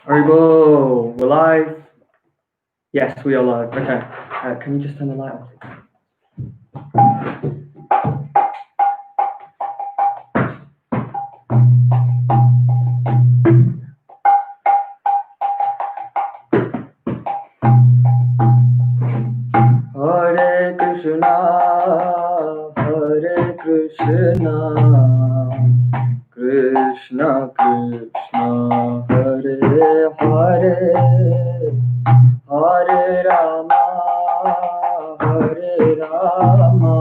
Haribo, we're live. Yes, we are live. Okay. Can you just turn the light on? Hare Krishna, Hare Krishna, Krishna Krishna, Hare Hare, Hare Rama, Hare Rama,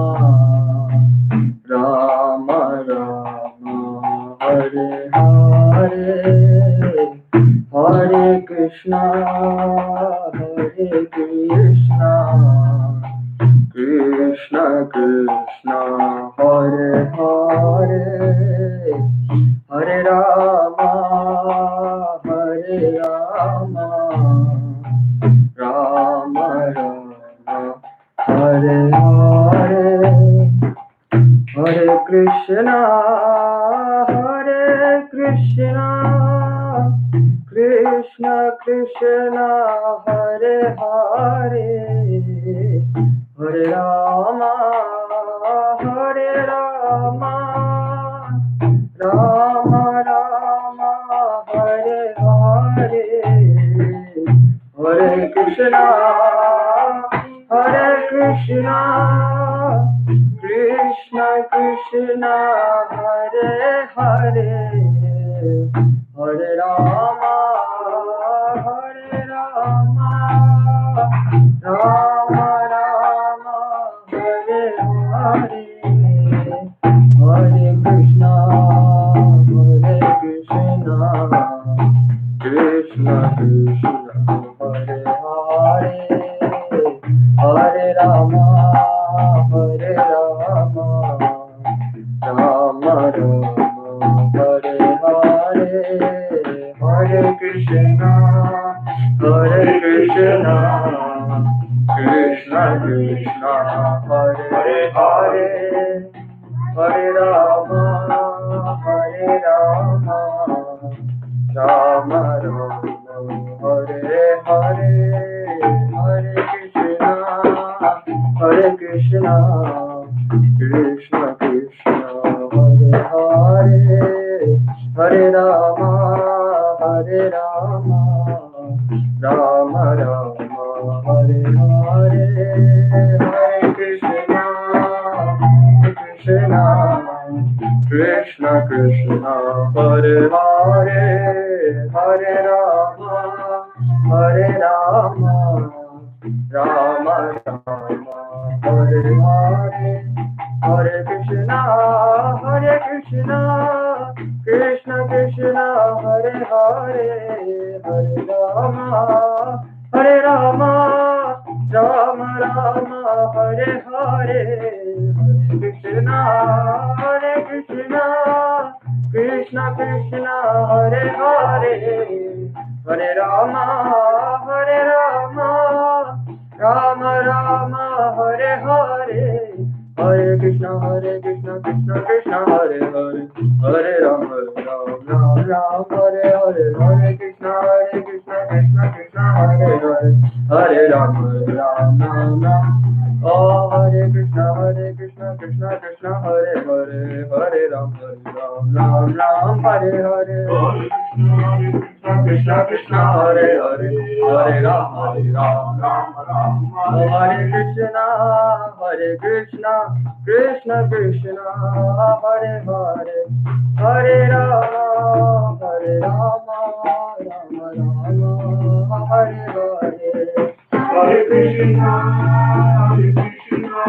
Rama Rama, Hare Hare, Hare Krishna, Hare Krishna, Krishna Krishna, Hare Hare, Hare Rama, Hare Rama, Rama Rama, Hare Hare, Hare Krishna, Hare Krishna, Krishna Krishna, Hare Hare, Hare Rama, Hare Rama, Rama Rama, Hare Hare, Hare Krishna, Hare Krishna, Krishna Krishna, Hare Hare, Hare Rama, Hare Rama, Rama Rama, Hare Hare, Hare Krishna, Hare Krishna, Krishna Krishna, Hare Hare, Hare Rama, Hare Rama, Rama Rama, Hare Hare, Hare Krishna, Hare Krishna, Krishna Krishna, Hare Hare, Hare Rama, Hare Rama, Rama Rama, Hare Hare, Hare Krishna, Hare Krishna, Krishna Krishna, Hare Hare, Hare Rama, Hare Rama, Rama Rama, Hare Hare, Hare Krishna, Krishna, Krishna Krishna, Hare Hare, Hare Rama, Hare Rama, Rama Rama, Hare Hare, Hare Krishna, Krishna Krishna, Hare Hare, Hare Rama, Hare Rama, Rama Rama, Hare Hare, Hare Krishna, Krishna Krishna, Hare Hare, Hare Rama, Rama Rama, Hare Hare, Hare Krishna, Krishna Krishna, Hare Hare, Hare Rama, Rama Rama, Hare Hare, Hare Krishna, Krishna Krishna, Hare Hare, Hare Rama, Rama Rama. Oh, Hare Krishna, Krishna Krishna, Hare Hare, Hare Ram, Ram Ram, Hare Hare, Krishna Krishna, Hare Hare, Hare Ram, Ram Ram. Oh, Hare Krishna, Krishna Krishna, Hare Hare, Hare Rama, Rama Rama, Hare Hare. Hare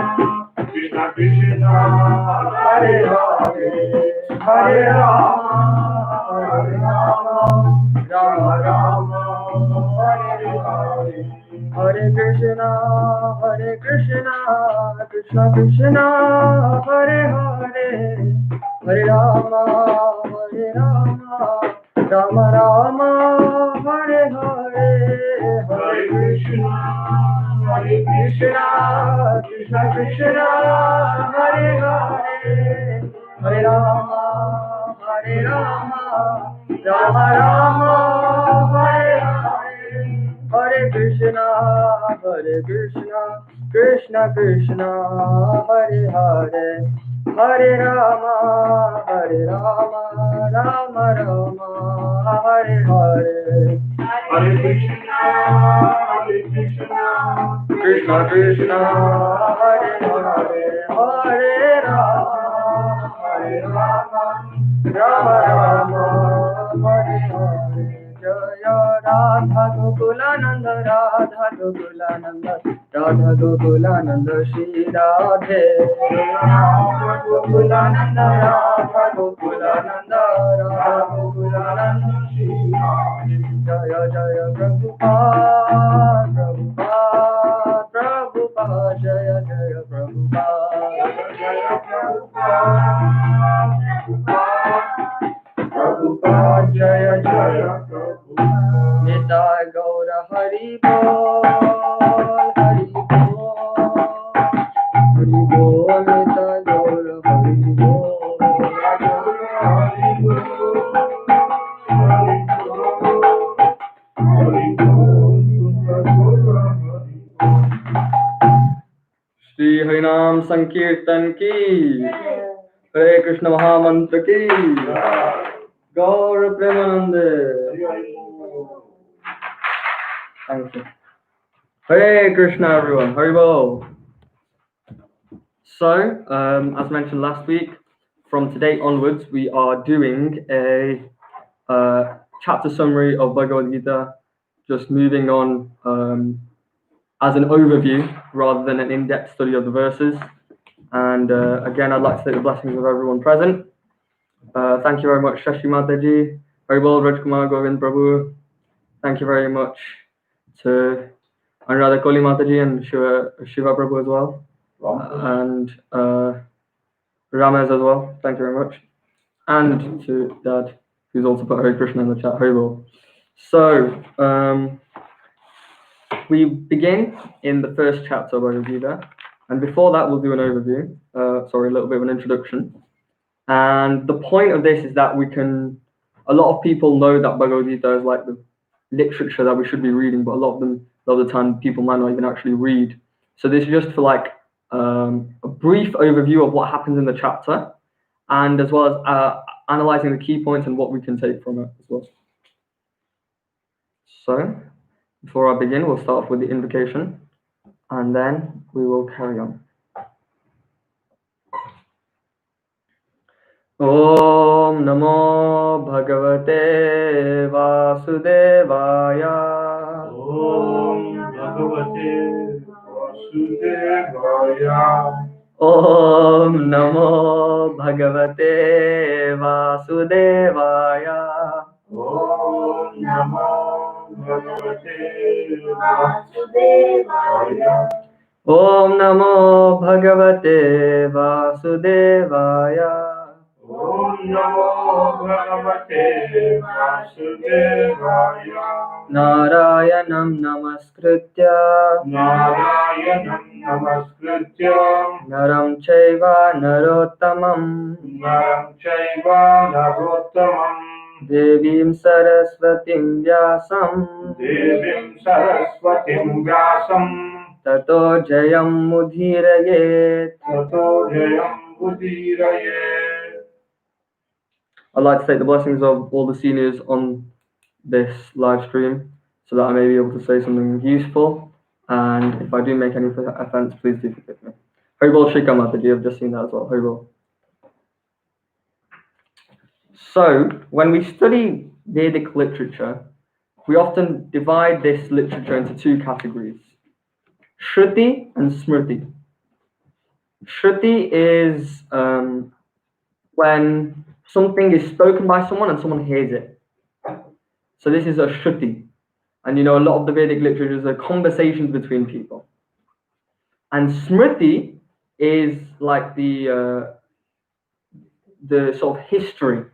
Krishna, Krishna Krishna, Hare Hare, Hare Rama, Rama Rama, Hare Hare. Hare Krishna, Krishna Krishna, Hare Hare, Hare Rama, Rama Rama, Hare Hare. Hare Krishna, Krishna Krishna, Hare Hare, Hare Rama, Rama Rama, Hare Hare Krishna, Krishna Krishna, Hare Hare, Hare Rama, Rama Rama, Hare Hare. Hare Krishna, Krishna Krishna, Hare Hare, Hare Rama, Rama Rama, Hare Hare. Jaya Radha Gokulananda, Radha Gokulananda, Radha Gokulananda, Shri Radhe. Radha Gokulananda, Radha Gokulananda, Radha Gokulananda, Shri Radhe. Jaya Jaya Prabhupada, Prabhupada, Prabhupada, Jaya Jaya Prabhupada, Jaya Prabhupada, Jaya Jaya Prabhupada. Nitai Gaura Hari Bol, Hari Bol, Hari Bol, Nitai Gaura Hari Bol, Hari Bol, Shri Harinam Sankirtan ki, Hare Krishna Mahamantra ki, Gaur Premanande. Thank you. Hare Krishna, everyone. Hari Bol. So, as mentioned last week, from today onwards, we are doing a chapter summary of Bhagavad Gita, just moving on as an overview rather than an in-depth study of the verses. And again, I'd like to take the blessings of everyone present. Thank you very much, Shashi Mataji, Hari Bol, Rajkumar, Govind Prabhu. Thank you very much to Anuradha Koli Mataji and Shiva Prabhu as well. And Ramez as well. Thank you very much. And to Dad, who's also put Hare Krishna in the chat. Hari Bol. So, we begin in the first chapter of Bhagavad Gita. And before that, we'll do an overview. A little bit of an introduction. And the point of this is that a lot of people know that Bhagavad Gita is like the literature that we should be reading, but a lot of the time, people might not even actually read. So this is just for like a brief overview of what happens in the chapter, and as well as analyzing the key points and what we can take from it as well. So, before I begin, we'll start off with the invocation, and then we will carry on. Om Namo Bhagavate Vasudevaya. Om Bhagavate Vasudevaya. Om Namo Bhagavate Vasudevaya. Om Namo Bhagavate Vasudevaya. Om Namo Bhagavate Vasudevaya. Om Namo Bhagavate Vasudevaya. Narayanam Namaskritya Naram Chaiva Narottamam Devim Saraswatim Vyasam Tato Jayam Mudhirayet. I'd like to take the blessings of all the seniors on this live stream so that I may be able to say something useful. And if I do make any offense, please do forgive me. Hari Bol Shri Mataji, I've just seen that as well. Hari Bol. So, when we study Vedic literature, we often divide this literature into two categories: Shruti and Smriti. Shruti is when something is spoken by someone and someone hears it. So this is a Shruti. And a lot of the Vedic literatures are conversations between people. And Smriti is like the sort of history,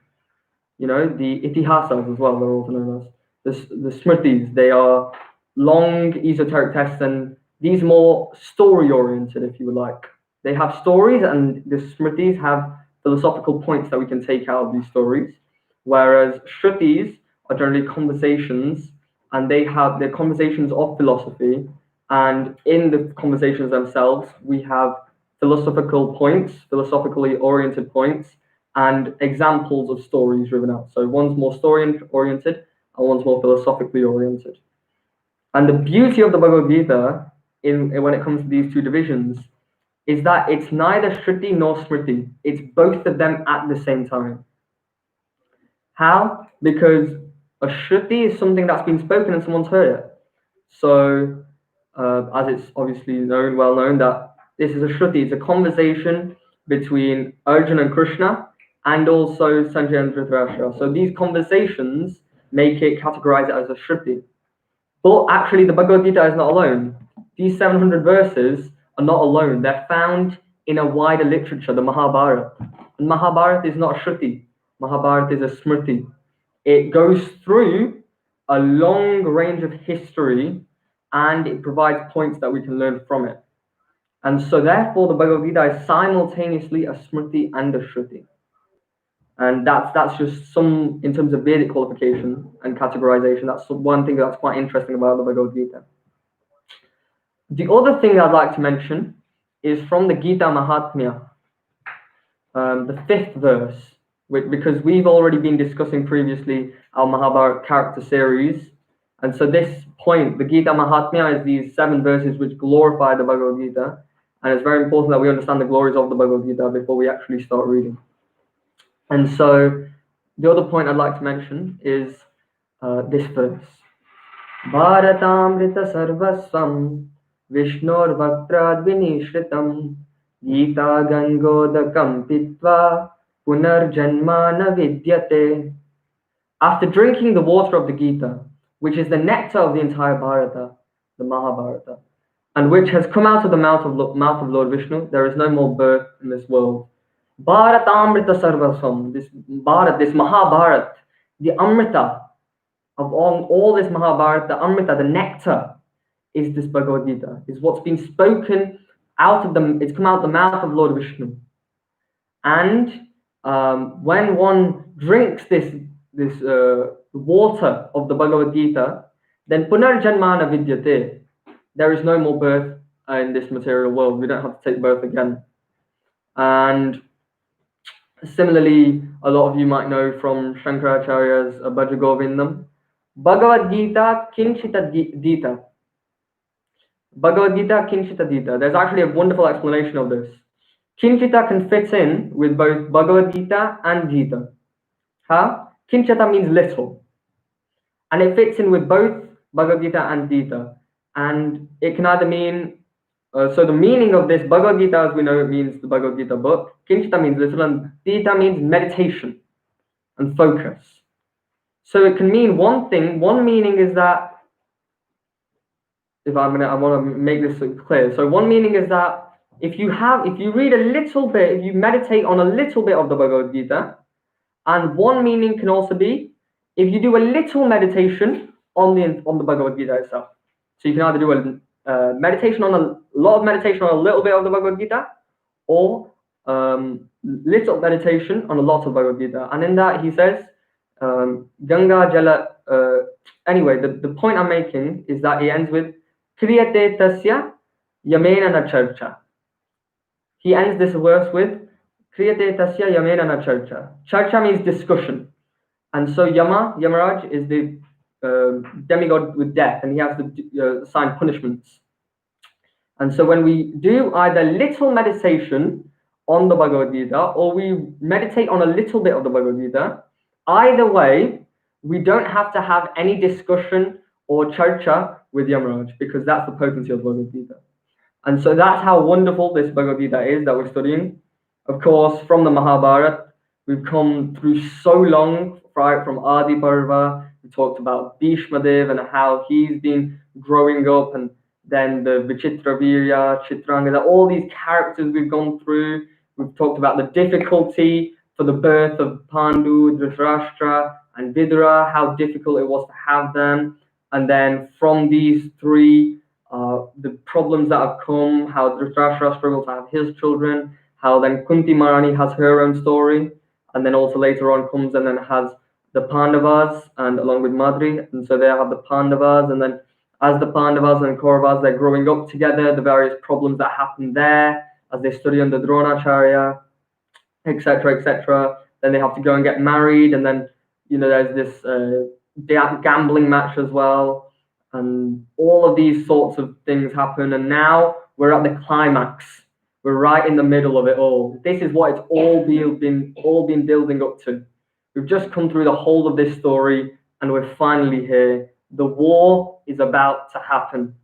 the itihasas as well, they're also known as. The Smritis, they are long esoteric texts, and these are more story-oriented, if you would like. They have stories, and the Smritis have philosophical points that we can take out of these stories, whereas Shrutis are generally conversations and they have their conversations of philosophy. And in the conversations themselves, we have philosophical points, philosophically oriented points, and examples of stories driven out. So one's more story oriented, and one's more philosophically oriented. And the beauty of the Bhagavad Gita, when it comes to these two divisions, is that it's neither Shruti nor Smriti. It's both of them at the same time. How? Because a Shruti is something that's been spoken and someone's heard it. So, as it's obviously well known that this is a Shruti, it's a conversation between Arjun and Krishna, and also Sanjay and Dhritarashtra. So these conversations make it categorize it as a Shruti. But actually, the Bhagavad Gita is not alone. These 700 verses are not alone. They're found in a wider literature, the Mahabharata. And Mahabharata is not a Shruti. Mahabharata is a Smriti. It goes through a long range of history, and it provides points that we can learn from it. And so therefore, the Bhagavad Gita is simultaneously a Smriti and a Shruti. And that's just some, in terms of Vedic qualification and categorization, that's one thing that's quite interesting about the Bhagavad Gita. The other thing I'd like to mention is from the Gita Mahatmya, the 5th verse, because we've already been discussing previously our Mahabharata character series. And so this point, the Gita Mahatmya, is these 7 verses which glorify the Bhagavad Gita. And it's very important that we understand the glories of the Bhagavad Gita before we actually start reading. And so the other point I'd like to mention is this verse. Bharatamrita sarvasvam Vishnor Vaktrad Vinishritam Gita Gangodakam Pitva Punarjanmana Vidyate. After drinking the water of the Gita, which is the nectar of the entire Bharata, the Mahabharata, and which has come out of the mouth of Lord Vishnu, there is no more birth in this world. Bharatamrita sarvasvam, this Bharat, this Mahabharat, the Amrita of all this Mahabharata, the Amrita, the nectar, is this Bhagavad Gita, is what's been spoken out of it's come out of the mouth of Lord Vishnu. And when one drinks this water of the Bhagavad Gita, then punarjanmana vidyate, there is no more birth in this material world. We don't have to take birth again. And similarly, a lot of you might know from Shankaracharya's Bhaja Govindam, Bhagavad Gita Kinchita Dita. Bhagavad Gita Kinchita Dita. There's actually a wonderful explanation of this. Kinchita can fit in with both Bhagavad Gita and Gita. How? Kinchita means little. And it fits in with both Bhagavad Gita and Gita. And it can either mean, so the meaning of this Bhagavad Gita, as we know, it means the Bhagavad Gita book. Kinchita means little, and Gita means meditation and focus. So it can mean one thing. One meaning is that, I want to make this clear. So one meaning is that if you read a little bit, if you meditate on a little bit of the Bhagavad Gita, and one meaning can also be if you do a little meditation on the Bhagavad Gita itself. So you can either do a meditation on a lot of meditation on a little bit of the Bhagavad Gita, or little meditation on a lot of Bhagavad Gita. And in that he says, Ganga Jala. Anyway, the point I'm making is that he ends with Kriyate Tasya Yamena na Charcha. He ends this verse with Kriyate Tasya Yamena na Charcha. Charcha means discussion. And so Yamaraj is the demigod with death, and he has to assign punishments. And so when we do either little meditation on the Bhagavad Gita, or we meditate on a little bit of the Bhagavad Gita, either way, we don't have to have any discussion or charcha with Yamaraj, because that's the potency of Bhagavad Gita. And so that's how wonderful this Bhagavad Gita is that we're studying. Of course, from the Mahabharata, we've come through so long, right from Adi Parva. We talked about Bhishma Dev and how he's been growing up, and then the Vichitra Virya, Chitrangada, all these characters we've gone through. We've talked about the difficulty for the birth of Pandu, Dhritarashtra, and Vidura, how difficult it was to have them. And then from these three, the problems that have come, how Dhritarashtra struggled to have his children, how then Kunti Maharani has her own story, and then also later on comes and then has the Pandavas and along with Madri. And so they have the Pandavas, and then as the Pandavas and Kauravas, they're growing up together, the various problems that happen there as they study under Dronacharya, etc., etc. Then they have to go and get married, and then there's this gambling match as well, and all of these sorts of things happen. And now we're at the climax. We're right in the middle of it all. This is what it's all been building up to. We've just come through the whole of this story, and we're finally here. The war is about to happen.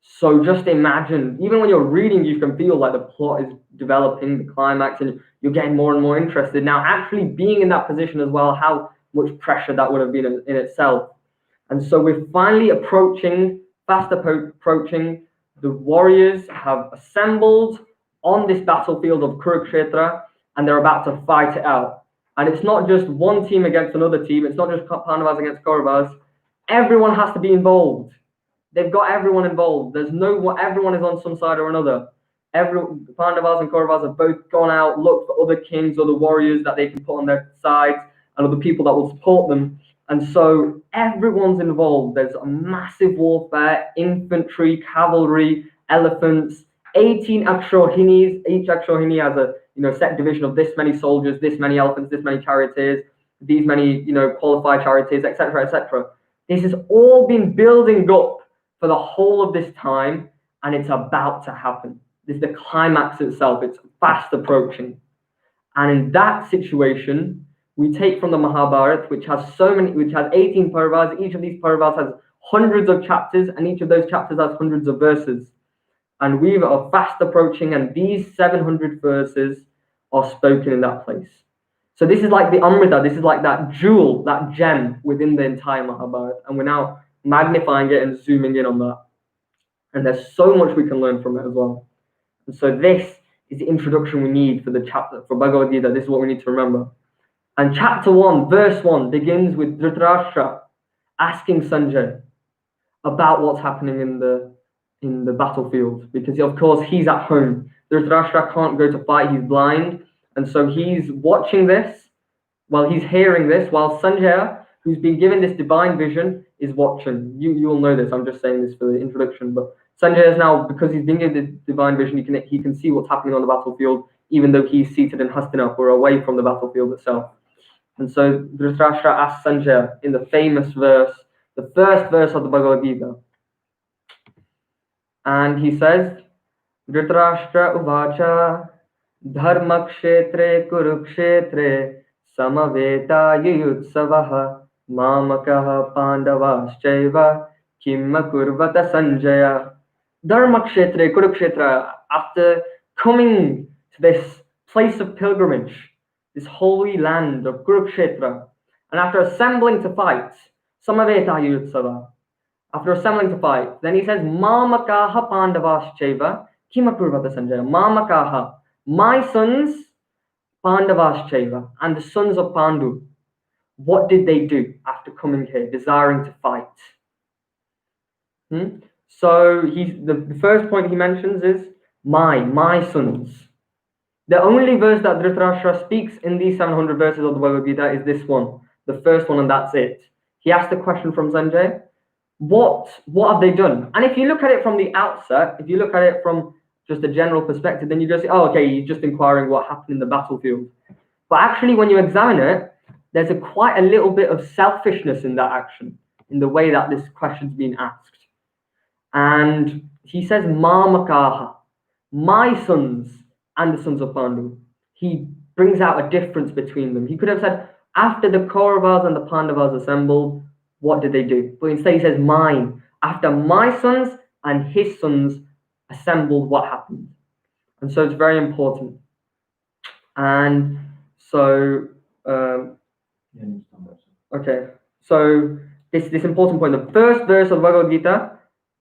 So just imagine, even when you're reading, you can feel like the plot is developing, the climax, and you're getting more and more interested. Now, actually being in that position as well, how much pressure that would have been in itself. And so we're finally fast approaching. The warriors have assembled on this battlefield of Kurukshetra, and they're about to fight it out. And it's not just one team against another team. It's not just Pandavas against Kauravas. Everyone has to be involved. They've got everyone involved. Everyone is on some side or another. Pandavas and Kauravas have both gone out, looked for other kings or the warriors that they can put on their sides and other people that will support them. And so everyone's involved. There's a massive warfare, infantry, cavalry, elephants, 18 akshohinis. Each akshohini has a set division of this many soldiers, this many elephants, this many charioteers, these many qualified charioteers, etc., etc. This has all been building up for the whole of this time, and it's about to happen. This is the climax itself. It's fast approaching. And in that situation, we take from the Mahabharata, which has 18 paravas. Each of these paravas has hundreds of chapters, and each of those chapters has hundreds of verses. And we are fast approaching, and these 700 verses are spoken in that place. So this is like the Amrita. This is like that jewel, that gem within the entire Mahabharata. And we're now magnifying it and zooming in on that. And there's so much we can learn from it as well. And so this is the introduction we need for the chapter, for Bhagavad Gita. This is what we need to remember. And chapter 1, verse 1 begins with Dhritarashtra asking Sanjay about what's happening in the battlefield, because of course he's at home. Dhritarashtra can't go to fight, he's blind, and so he's watching this, while he's hearing this, while Sanjay, who's been given this divine vision, is watching. You will know this, I'm just saying this for the introduction, but Sanjay is now, because he's been given this divine vision, he can see what's happening on the battlefield, even though he's seated in Hastinapur, away from the battlefield itself. And so Dhritarashtra asks Sanjay in the famous verse, the first verse of the Bhagavad Gita. And he says, Dhritarashtra uvacha dharma kshetre kurukshetre samaveta yuyutsavaha mamakaha pandavaschaiva kimma kurvata Sanjaya. Dharma kshetre kurukshetra, after coming to this place of pilgrimage, this holy land of Kurukshetra, and after assembling to fight, samaveta yuyutsava, after assembling to fight, then he says, Mamakaha Pandavaschaiva Kimakurvata Sanjaya. Mamakaha, my sons, Pandavaschaiva, and the sons of Pandu. What did they do after coming here, desiring to fight? So the first point he mentions is my sons. The only verse that Dhritarashtra speaks in these 700 verses of the Bhagavad Gita is this one, the first one, and that's it. He asked a question from Sanjay. What have they done? And if you look at it from the outset, if you look at it from just a general perspective, then you just say, oh, okay, he's just inquiring what happened in the battlefield. But actually, when you examine it, there's quite a little bit of selfishness in that action, in the way that this question's being asked. And he says, Mamakaha, my sons and the sons of Pandu. He brings out a difference between them. He could have said, after the Kauravas and the Pandavas assembled, what did they do? But instead he says, mine. After my sons and his sons assembled, what happened? And so it's very important. And so, okay. So this important point, the first verse of Bhagavad Gita,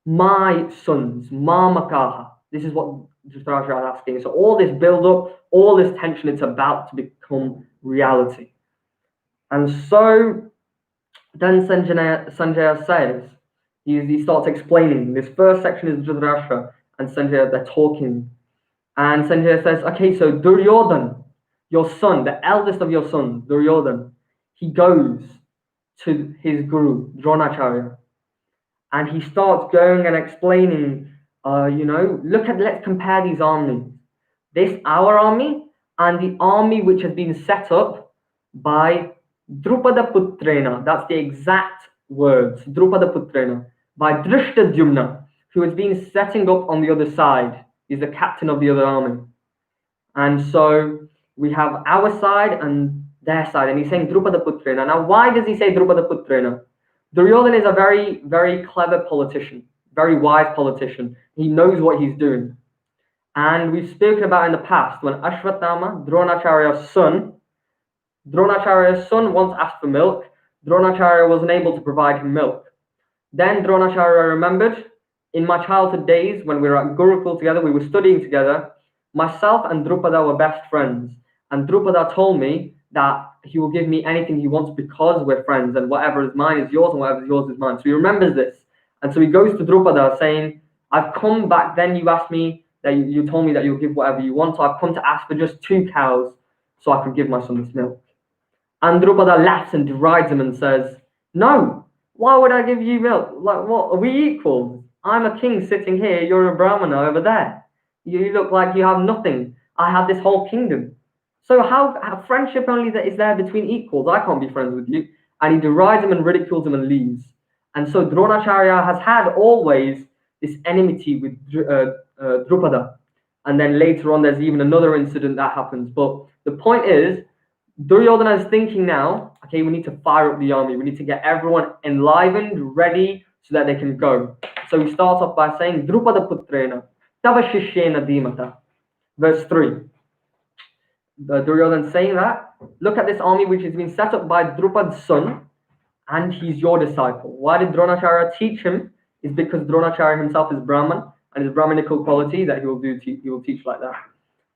my sons, Mamakaha. This is what Dhritarashtra is asking. So all this build up, all this tension, it's about to become reality. And so then Sanjaya says, he starts explaining. This first section is Dhritarashtra and Sanjaya, they're talking. And Sanjaya says, okay, so Duryodhan, your son, the eldest of your sons, Duryodhan, he goes to his guru, Dronacharya. And he starts going and explaining, let's compare these armies. This, our army, and the army which has been set up by Drupada Putrena. That's the exact words, Drupada Putrena. By Drishtadyumna, who has been setting up on the other side. He's the captain of the other army. And so we have our side and their side. And he's saying Drupada Putrena. Now, why does he say Drupada Putrena? Duryodhan is a very, very clever politician, very wise politician. He knows what he's doing. And we've spoken about in the past when Ashwatthama, Dronacharya's son once asked for milk. Dronacharya wasn't able to provide him milk. Then Dronacharya remembered, in my childhood days when we were at Gurukul together, we were studying together, myself and Drupada were best friends. And Drupada told me that he will give me anything he wants because we're friends, and whatever is mine is yours and whatever is yours is mine. So he remembers this. And so he goes to Drupada saying, I've come back then, you asked me, that you told me that you'll give whatever you want, so I've come to ask for just 2 cows so I can give my son this milk. And Drupada laughs and derides him and says, no, why would I give you milk? Like, what, are we equals? I'm a king sitting here, you're a brahmana over there. You look like you have nothing. I have this whole kingdom. So how friendship only that is there between equals? I can't be friends with you. And he derides him and ridicules him and leaves. And so Dronacharya has had always this enmity with Drupada. And then later on, there's even another incident that happens. But the point is, Duryodhana is thinking now, okay, we need to fire up the army. We need to get everyone enlivened, ready, so that they can go. So he starts off by saying, Drupada Putrena, Tava Shishyena Dhimata. Verse 3. Duryodhana saying that, look at this army which has been set up by Drupad's son, and he's your disciple. Why did Dronacharya teach him? It's because Dronacharya himself is Brahman, and his Brahmanical quality that he will teach like that.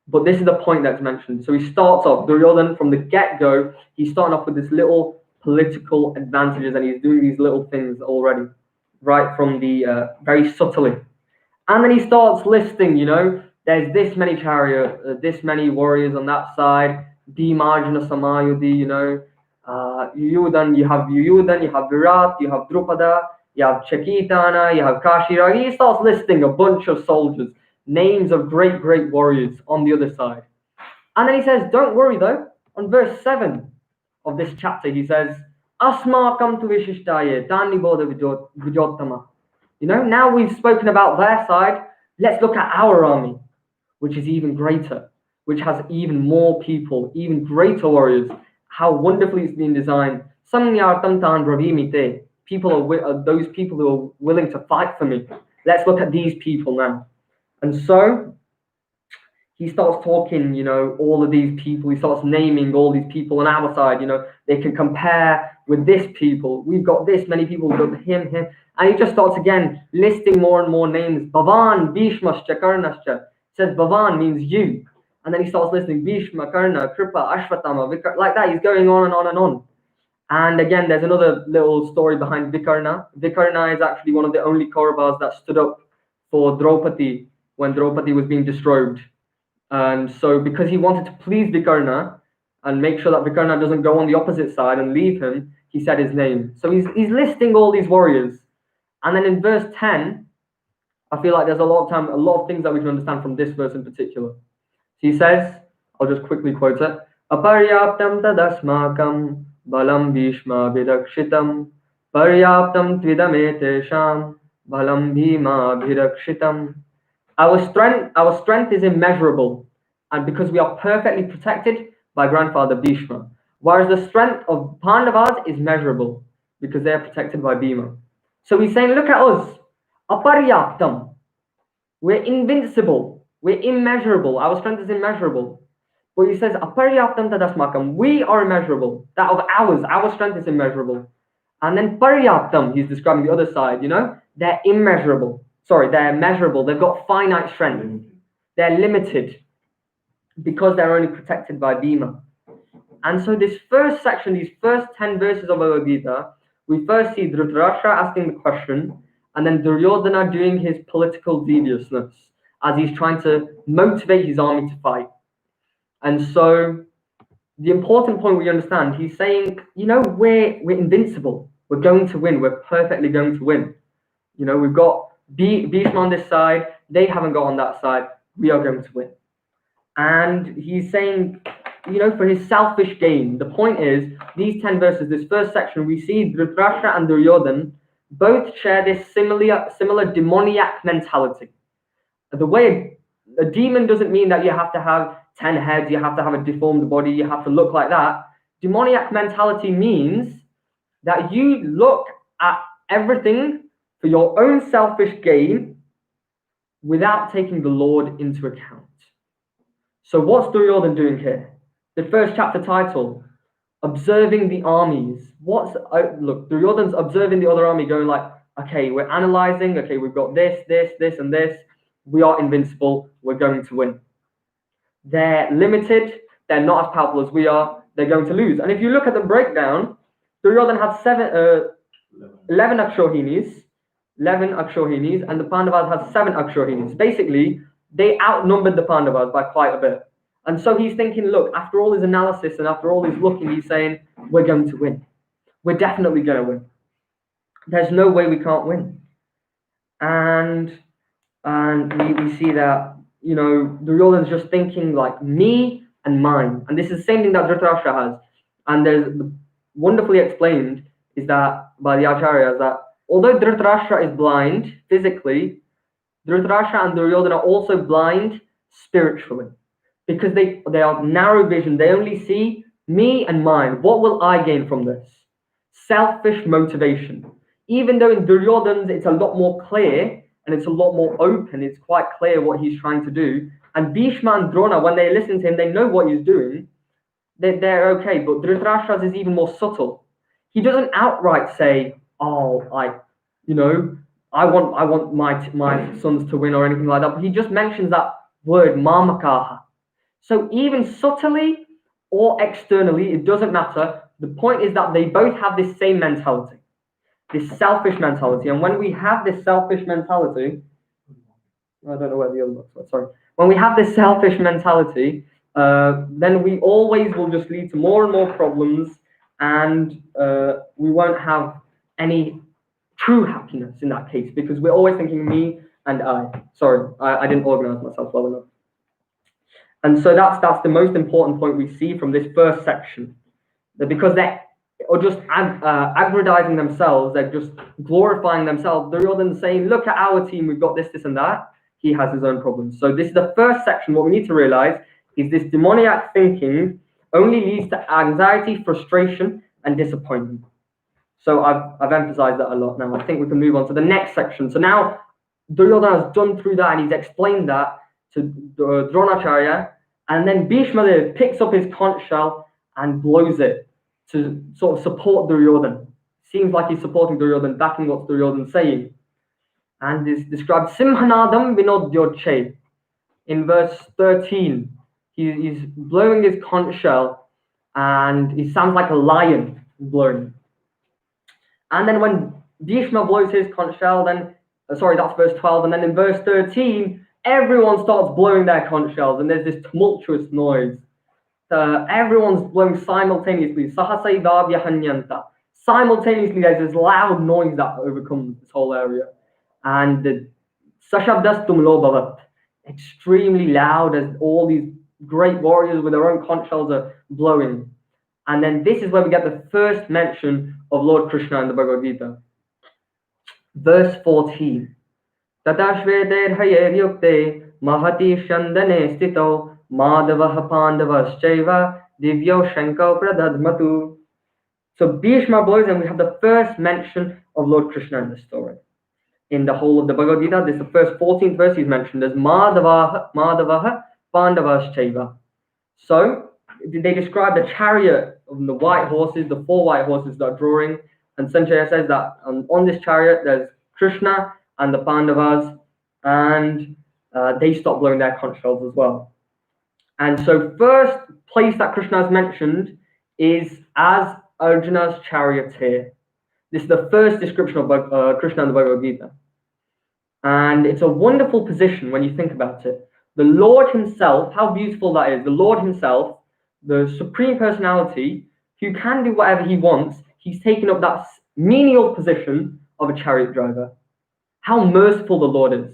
But this is the point that's mentioned. So he starts off, Duryodhana, from the get-go, he's starting off with this little political advantages, and he's doing these little things already, right from the, very subtly. And then he starts listing, there's this many chariot, this many warriors on that side, Bhimajana Samayudhi, Yuyudhan, you have Virat, you have Drupada, you have Chakitana, you have Kashira. He starts listing a bunch of soldiers, names of great, great warriors on the other side. And then he says, don't worry though, on verse 7 of this chapter, he says, Asmakam tu vishishtaye, tani bodha vijottama. Now we've spoken about their side, let's look at our army, which is even greater, which has even more people, even greater warriors. How wonderfully it's been designed. Samnyartam tan bravimite. People are those people who are willing to fight for me. Let's look at these people now. And so he starts talking, all of these people. He starts naming all these people on our side. They can compare with this people. We've got this many people. We've got him. And he just starts again listing more and more names. Bhavan, Bhishmascha, Karnascha. Says Bhavan means you. And then he starts listing Bhishma, Karna, Kripa, Ashwatthama, Vikarna. Like that, he's going on and on and on. And again, there's another little story behind Vikarna. Vikarna is actually one of the only Kauravas that stood up for Draupadi when Draupadi was being destroyed. And so because he wanted to please Vikarna and make sure that Vikarna doesn't go on the opposite side and leave him, he said his name. So he's listing all these warriors. And then in verse 10, I feel like there's a lot of things that we can understand from this verse in particular. He says, I'll just quickly quote it. Aparyaptam tadasmakam balam bhishma vidakshitam paryaptam tvidametesham balam bhima vidakshitam. Our strength is immeasurable, and because we are perfectly protected by grandfather Bhishma. Whereas the strength of Pandavas is measurable, because they are protected by Bhima. So he's saying, look at us. Aparyaptam. We're invincible. We're immeasurable. Our strength is immeasurable. But he says, Aparyaptam tadasmakam. We are immeasurable. That of ours. Our strength is immeasurable. And then paryaptam, he's describing the other side, They're immeasurable. They're measurable. They've got finite strength. They're limited because they're only protected by Bhima. And so this first section, these first 10 verses of Bhagavad Gita, we first see Dhritarashtra asking the question, and then Duryodhana doing his political deviousness as he's trying to motivate his army to fight. And so the important point we understand, he's saying, we're invincible. We're going to win. We're perfectly going to win. We've got Bhishma on this side. They haven't got on that side. We are going to win. And he's saying, for his selfish gain. The point is, these 10 verses, this first section, we see Dhritarashtra and Duryodhan both share this similar demoniac mentality. The way a demon doesn't mean that you have to have 10 heads, you have to have a deformed body, you have to look like that. Demoniac mentality means that you look at everything for your own selfish gain without taking the Lord into account. So what's Duryodhan doing here? The first chapter title, observing the armies. Look, Duryodhan's observing the other army, going like, okay, we're analyzing, okay, we've got this, and this. We are invincible. We're going to win. They're limited. They're not as powerful as we are. They're going to lose. And if you look at the breakdown, Duryodhan had 11 Akshohinis, and the Pandavas had 7 Akshohinis. Basically, they outnumbered the Pandavas by quite a bit. And so he's thinking, look, after all his analysis and after all his looking, he's saying, we're going to win. We're definitely going to win. There's no way we can't win. And we see that, Duryodhan's just thinking like me and mine. And this is the same thing that Dhritarashtra has. And there's wonderfully explained is that by the Acharyas that although Dhritarashtra is blind physically, Dhritarashtra and Duryodhana are also blind spiritually. Because they are narrow vision. They only see me and mine. What will I gain from this? Selfish motivation. Even though in Duryodhan's it's a lot more clear and it's a lot more open, it's quite clear what he's trying to do. And Bhishma and Drona, when they listen to him, they know what he's doing. They're okay. But Dhritarashtra's is even more subtle. He doesn't outright say, I want my sons to win or anything like that. But he just mentions that word, mamakaha. So even subtly or externally, it doesn't matter. The point is that they both have this same mentality, this selfish mentality. And when we have this selfish mentality, I don't know where the other books were, sorry. When we have this selfish mentality, then we always will just lead to more and more problems, and we won't have any true happiness in that case, because we're always thinking me and I. Sorry, I didn't organize myself well enough. And so that's the most important point we see from this first section. That because they're just aggrandizing themselves, they're just glorifying themselves. Duryodhan's saying, look at our team, we've got this, and that. He has his own problems. So this is the first section. What we need to realize is this demoniac thinking only leads to anxiety, frustration, and disappointment. So I've emphasized that a lot now. I think we can move on to the next section. So now Duryodhana has done through that and he's explained that to Dronacharya, and then Bhishma picks up his conch shell and blows it to sort of support Duryodhana. Seems like he's supporting Duryodhana, backing what Duryodhana's saying. And is described Simhanadam Vinodyoche. In verse 13, he's blowing his conch shell and he sounds like a lion blowing. And then when Bhishma blows his conch shell, then, that's verse 12, and then in verse 13, everyone starts blowing their conch shells, and there's this tumultuous noise. Everyone's blowing simultaneously. Simultaneously, there's this loud noise that overcomes this whole area. And the Sashabdas Tumlo Bhavat, extremely loud as all these great warriors with their own conch shells are blowing. And then this is where we get the first mention of Lord Krishna in the Bhagavad Gita. Verse 14. Tatashvedir hayeryukte mahati shandane stito madavah pandavaschaiva divyo shankau pradadmatu. So Bhishma blows and we have the first mention of Lord Krishna in the story. In the whole of the Bhagavad Gita, this is the first 14th verse he's mentioned as Madavaha Pandavaschaiva. So they describe the chariot of the white horses, the 4 white horses that are drawing, and Sanjaya says that on this chariot there's Krishna and the Pandavas, and they stop blowing their conch shells as well. And so first place that Krishna is mentioned is as Arjuna's charioteer. This is the first description of Krishna in the Bhagavad Gita. And it's a wonderful position when you think about it. The Lord himself, how beautiful that is. The Lord himself the Supreme Personality, who can do whatever he wants, he's taken up that menial position of a chariot driver. How merciful the Lord is.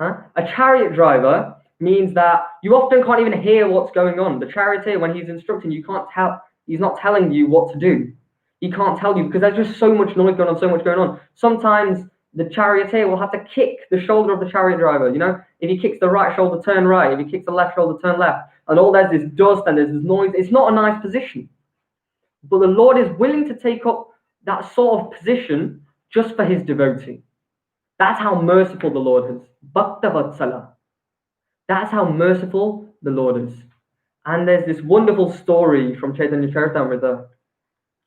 A chariot driver means that you often can't even hear what's going on. The charioteer, when he's instructing, you can't tell, he's not telling you what to do. He can't tell you because there's just so much noise going on, so much going on. Sometimes the charioteer will have to kick the shoulder of the chariot driver. You know, if he kicks the right shoulder, turn right. If he kicks the left shoulder, turn left. And all there's this dust and there's this noise. It's not a nice position. But the Lord is willing to take up that sort of position just for his devotee. That's how merciful the Lord is. Bhakta Vatsala. That's how merciful the Lord is. And there's this wonderful story from Chaitanya Charitamrita.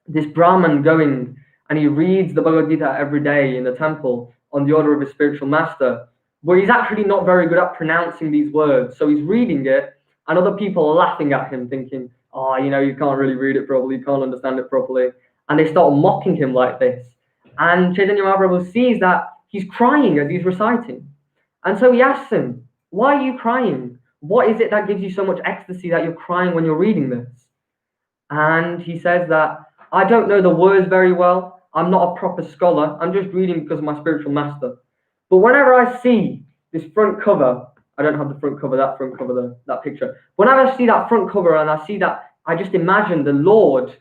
This Brahman going and he reads the Bhagavad Gita every day in the temple on the order of his spiritual master, where he's actually not very good at pronouncing these words. So he's reading it and other people are laughing at him thinking, oh, you know, you can't really read it properly, you can't understand it properly. And they start mocking him like this. And Chaitanya Mahaprabhu sees that he's crying as he's reciting. And so he asks him, why are you crying? What is it that gives you so much ecstasy that you're crying when you're reading this? And he says that, I don't know the words very well. I'm not a proper scholar. I'm just reading because of my spiritual master. But whenever I see this front cover, I don't have the front cover, that picture. Whenever I see that front cover and I see that, I just imagine the Lord,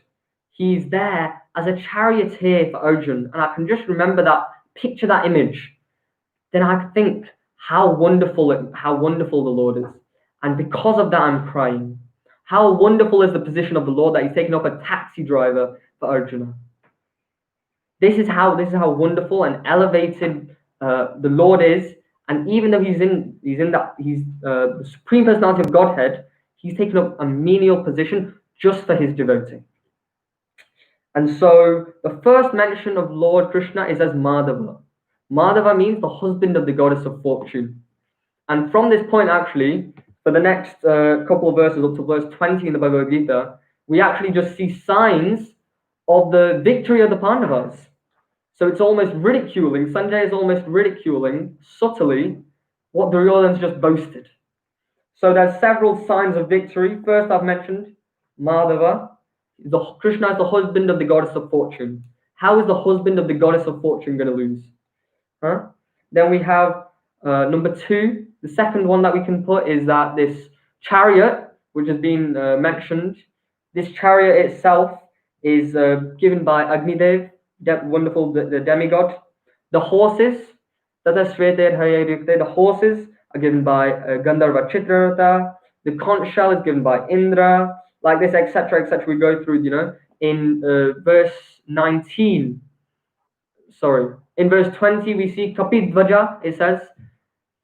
he's there as a charioteer for Arjun. And I can just remember that, picture that image. Then I think how wonderful the Lord is. And because of that, I'm crying. How wonderful is the position of the Lord that he's taken up a taxi driver for Arjuna. This is how wonderful and elevated the Lord is. And even though he's the Supreme Personality of Godhead, he's taken up a menial position just for his devotee. And so the first mention of Lord Krishna is as Madhava. Madhava means the husband of the goddess of fortune. And from this point, actually, for the next couple of verses up to verse 20 in the Bhagavad Gita, we actually just see signs of the victory of the Pandavas. So it's almost ridiculing, Sanjay is almost ridiculing subtly what Duryodhan's just boasted. So there's several signs of victory. First, I've mentioned Madhava. Krishna is the husband of the goddess of fortune. How is the husband of the goddess of fortune going to lose? Then we have number 2. The second one that we can put is that this chariot, which has been mentioned, this chariot itself is given by Agnidev, the demigod. The horses, the horses are given by Gandharva Chitrartha. The conch shell is given by Indra, like this, etc., etc. We go through, in verse 19. In verse 20, we see Kapidvaja. It says,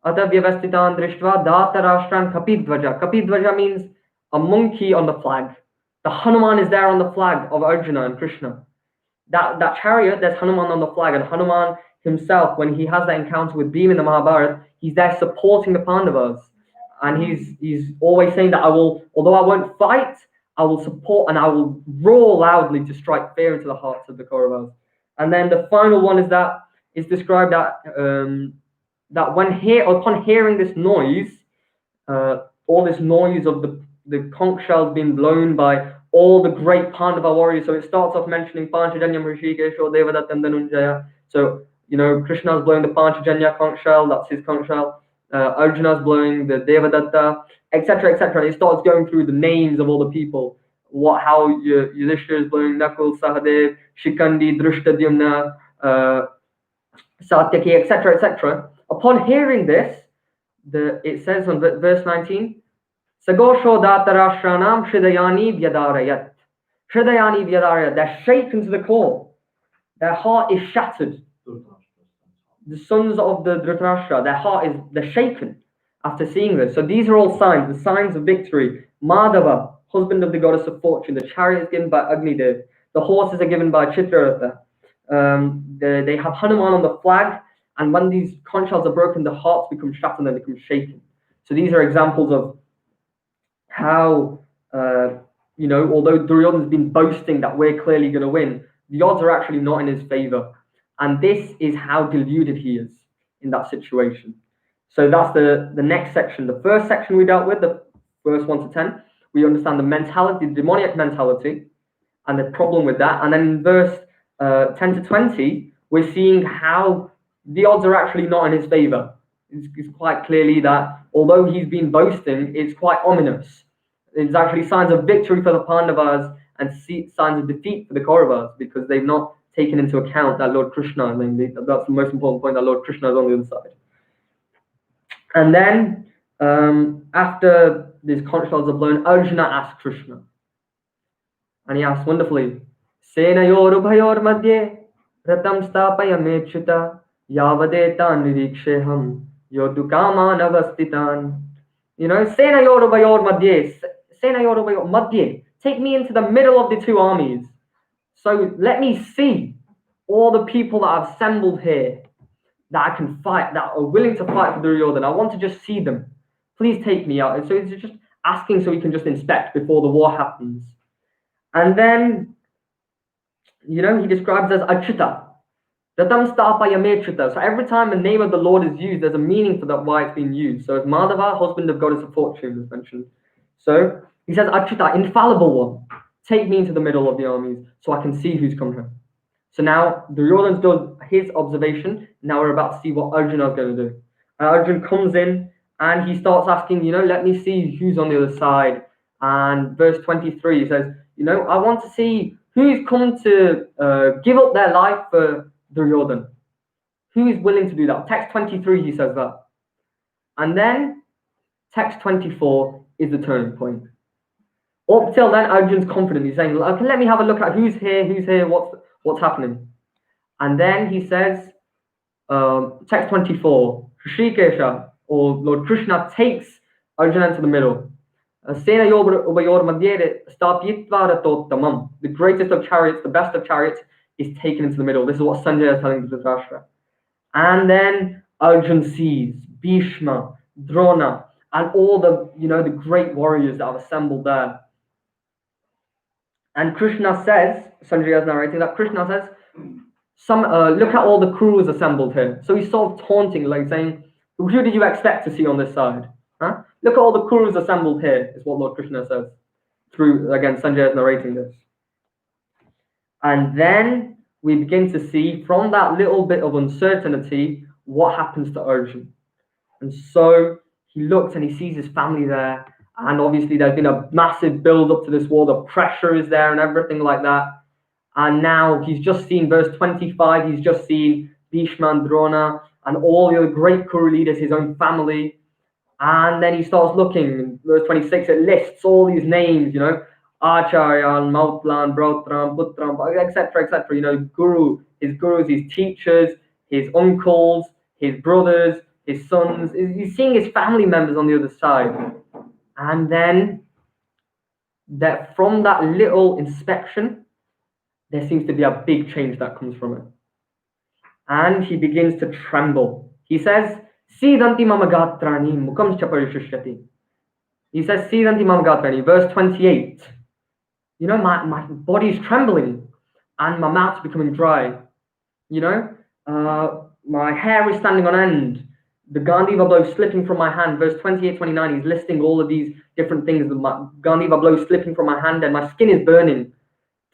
Ata vyavastitan drishtva dhatarashtran Kapidvaja. Kapidvaja means a monkey on the flag. The Hanuman is there on the flag of Arjuna and Krishna. That chariot, there's Hanuman on the flag, and Hanuman himself, when he has that encounter with Bhima in the Mahabharata, he's there supporting the Pandavas. And he's always saying that although I won't fight, I will support and I will roar loudly to strike fear into the hearts of the Kauravas. And then the final one is described that upon hearing this noise, all this noise of the conch shells being blown by all the great Pandava warriors. So it starts off mentioning Panchajanya Hrishikesho Devadatta and Dhananjaya. So Krishna's blowing the Panchajanya conch shell, that's his conch shell. Arjuna's blowing the Devadatta, etc., etc. And it starts going through the names of all the people. How Yudhishthira is blowing Nakul, Sahadev, Shikandi, Drishtadyumna, Satyaki, etc., etc. Upon hearing this, it says on verse 19, Sagosho Dhatarashranam Shridayani Vyadarayat. Shridayani Vyadarayat. They're shaken to the core. Their heart is shattered. The sons of the Dhritarashtra, they're shaken after seeing this. So these are all signs, the signs of victory. Madhava, husband of the goddess of fortune. The chariot is given by Agnidev. The horses are given by Chitraratha. They have Hanuman on the flag, and when these conch shells are broken, the hearts become shattered and they become shaken. So these are examples of how, although Duryodhan's been boasting that we're clearly going to win, the odds are actually not in his favor. And this is how deluded he is in that situation. So that's the next section. The first section we dealt with, the verse 1 to 10. we understand the mentality, the demoniac mentality, and the problem with that. And then in verse 10 to 20, we're seeing how the odds are actually not in his favor. It's quite clearly that although he's been boasting, it's quite ominous. There's actually signs of victory for the Pandavas and signs of defeat for the Kauravas, because they've not taken into account that Lord Krishna, that's the most important point, that Lord Krishna is on the other side. And then after these conch shells are blown, Arjuna asks Krishna, and he asks wonderfully, Senayor Ubhayor Madhye Ratam Stapaya Mechuta Yavadetan Niriksheham Yodukaman Avastitan. You know, Senayor Ubhayor Madhye, Senayor Ubhayor Madhye, take me into the middle of the two armies. So let me see all the people that I've assembled here that I can fight, that are willing to fight for Duryodhan. I want to just see them. Please take me out. So it's just asking so he can just inspect before the war happens. And then, you know, he describes as Achyuta. Ratam Stapaya Mechuta. So every time the name of the Lord is used, there's a meaning for that, why it's being used. So as Madhava, husband of goddess of fortune, is mentioned. So he says, Achyuta, infallible one, take me into the middle of the armies so I can see who's come here. So now Duryodhan's done his observation. Now we're about to see what Arjuna is going to do. Arjun comes in and he starts asking, you know, let me see who's on the other side. And verse 23, he says, you know, I want to see who's come to give up their life for Duryodhan. Who is willing to do that? Text 23, he says that. And then text 24 is the turning point. Up till then, Arjun's confident. He's saying, okay, let me have a look at who's here, what's happening. And then he says, text 24, Shrikesha, or Lord Krishna, takes Arjuna into the middle. The greatest of chariots, the best of chariots, is taken into the middle. This is what Sanjay is telling Dhritarashtra. And then Arjun sees Bhishma, Drona, and all the, you know, the great warriors that have assembled there. And Krishna says, Sanjay is narrating that Krishna says, look at all the Kurus assembled here. So he's sort of taunting, like saying, who did you expect to see on this side? Huh? Look at all the Kurus assembled here, is what Lord Krishna says. Through, again, Sanjay is narrating this. And then we begin to see, from that little bit of uncertainty, what happens to Arjun. And so he looks and he sees his family there. And obviously there's been a massive build up to this war. The pressure is there and everything like that. And now he's just seen verse 25. He's just seen Bhishma and Drona and all the other great Kuru leaders, his own family. And then he starts looking. Verse 26, it lists all these names, you know, Acharyan, Mautlan, Brautram, Putram, etc., etc. You know, his gurus, his teachers, his uncles, his brothers, his sons. He's seeing his family members on the other side. And then that from that little inspection, there seems to be a big change that comes from it. And he begins to tremble. He says, Sidanti mamagatrani mukam chaparishishyati. He says, Sidanti mamagatrani, verse 28. You know, my body's trembling and my mouth's becoming dry. You know, my hair is standing on end. The Gandiva blow slipping from my hand. Verse 28, 29, he's listing all of these different things. The Gandiva blow slipping from my hand and my skin is burning.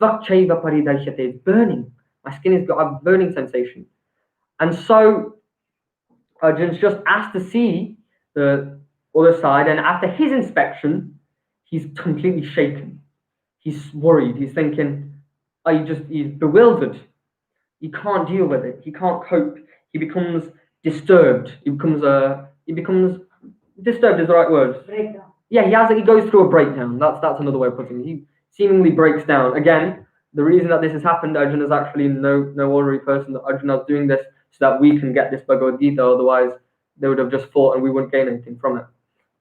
It's burning. My skin has got a burning sensation. And so Arjun's just asked to see the other side. And after his inspection, he's completely shaken. He's worried. He's thinking, he's bewildered. He can't deal with it. He can't cope. He becomes disturbed. He becomes disturbed is the right word. Breakdown. Yeah, he goes through a breakdown. That's another way of putting it. He seemingly breaks down. Again, the reason that this has happened, Arjun is actually no ordinary person. Arjuna is doing this so that we can get this Bhagavad Gita. Otherwise, they would have just fought and we wouldn't gain anything from it.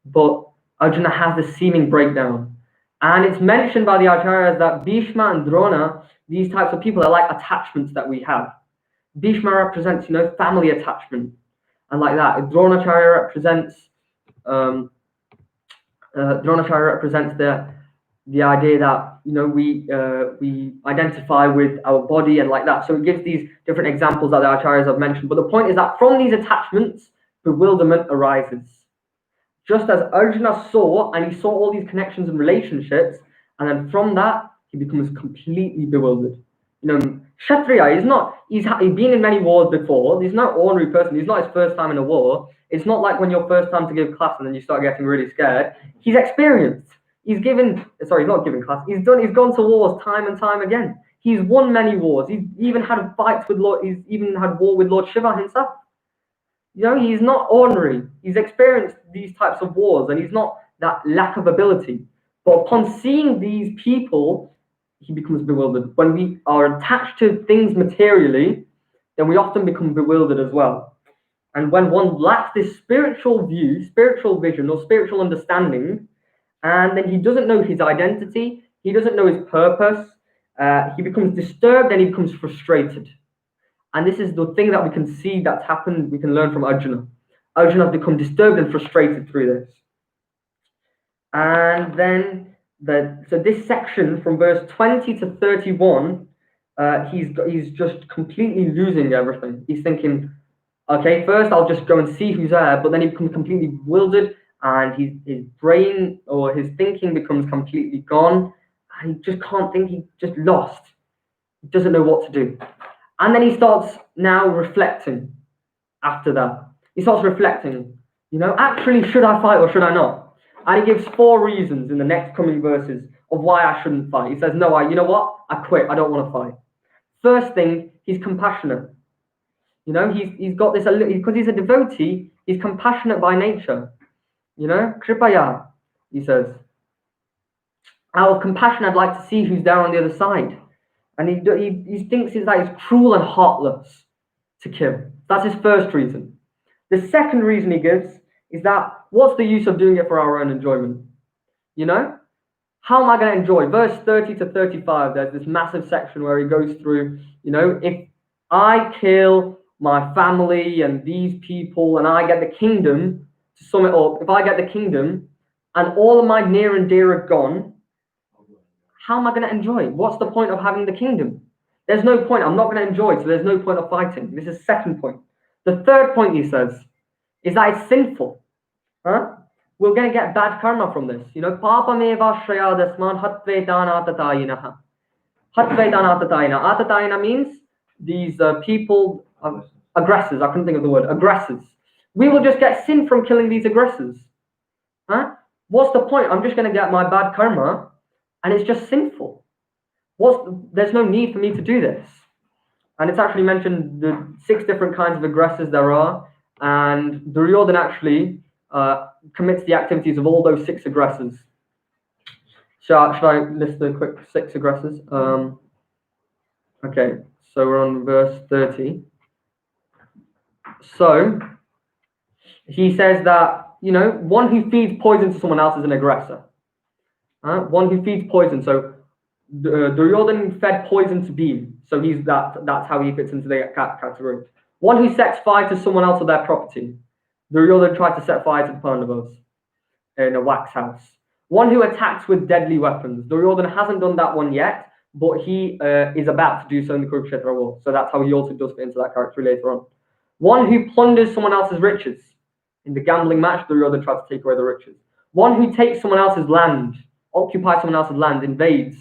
But Arjuna has this seeming breakdown. And it's mentioned by the Acharyas that Bhishma and Drona, these types of people, are like attachments that we have. Bhishma represents, you know, family attachment and like that. Dronacharya represents the idea that, you know, we identify with our body and like that. So it gives these different examples that the Acharyas have mentioned. But the point is that from these attachments, bewilderment arises. Just as Arjuna saw, and he saw all these connections and relationships, and then from that, he becomes completely bewildered. Kshatriya is not, he's been in many wars before. He's not an ordinary person. He's not his first time in a war. It's not like when your first time to give class and then you start getting really scared. He's experienced. He's not giving class. He's gone to wars time and time again. He's won many wars. He's even had fights with he's even had war with Lord Shiva himself. He's not ordinary. He's experienced these types of wars, and he's not that lack of ability. But upon seeing these people, he becomes bewildered. When we are attached to things materially, then we often become bewildered as well. And when one lacks this spiritual view, spiritual vision, or spiritual understanding, and then he doesn't know his identity, he doesn't know his purpose, he becomes disturbed and he becomes frustrated. And this is the thing that we can see that's happened, we can learn from Arjuna. Arjuna has become disturbed and frustrated through this. And then, so this section from verse 20 to 31, he's just completely losing everything. He's thinking, okay, first I'll just go and see who's there, but then he becomes completely bewildered, and his brain or his thinking becomes completely gone, and he just can't think, he's just lost. He doesn't know what to do. And then he starts now reflecting after that. He starts reflecting, actually, should I fight or should I not? And he gives 4 reasons in the next coming verses of why I shouldn't fight. He says, no, you know what? I quit. I don't want to fight. First thing, he's compassionate. He's got this, because he's a devotee, he's compassionate by nature. Kripaya, he says. Out of compassion, I'd like to see who's there on the other side. And he thinks that he's cruel and heartless to kill. That's his first reason. The second reason he gives is that what's the use of doing it for our own enjoyment? How am I going to enjoy? Verse 30 to 35, there's this massive section where he goes through, if I kill my family and these people and I get the kingdom, to sum it up, if I get the kingdom and all of my near and dear are gone, how am I going to enjoy? What's the point of having the kingdom? There's no point. I'm not going to enjoy, so there's no point of fighting. This is second point. The third point, he says, is that it's sinful. We're going to get bad karma from this. Papameva shrayadasman hatvedana atatayinaha. Hatvedana atatayina. Atatayina means these people, aggressors. I couldn't think of the word. Aggressors. We will just get sin from killing these aggressors. What's the point? I'm just going to get my bad karma, and it's just sinful. There's no need for me to do this. And it's actually mentioned the 6 different kinds of aggressors there are, and Duryodhan actually commits the activities of all those 6 aggressors. Should I list the quick 6 aggressors? Okay, so we're on verse 30. So he says that, one who feeds poison to someone else is an aggressor. One who feeds poison. So Duryodhan fed poison to Bhim. So that's how he fits into the category. One who sets fire to someone else or their property. Duryodhan tried to set fire to the Pandavas in a wax house. One who attacks with deadly weapons. Duryodhan hasn't done that one yet, but he is about to do so in the Kurukshetra war. So that's how he also does fit into that category later on. One who plunders someone else's riches. In the gambling match, Duryodhan tries to take away the riches. One who takes someone else's land, occupies someone else's land, invades.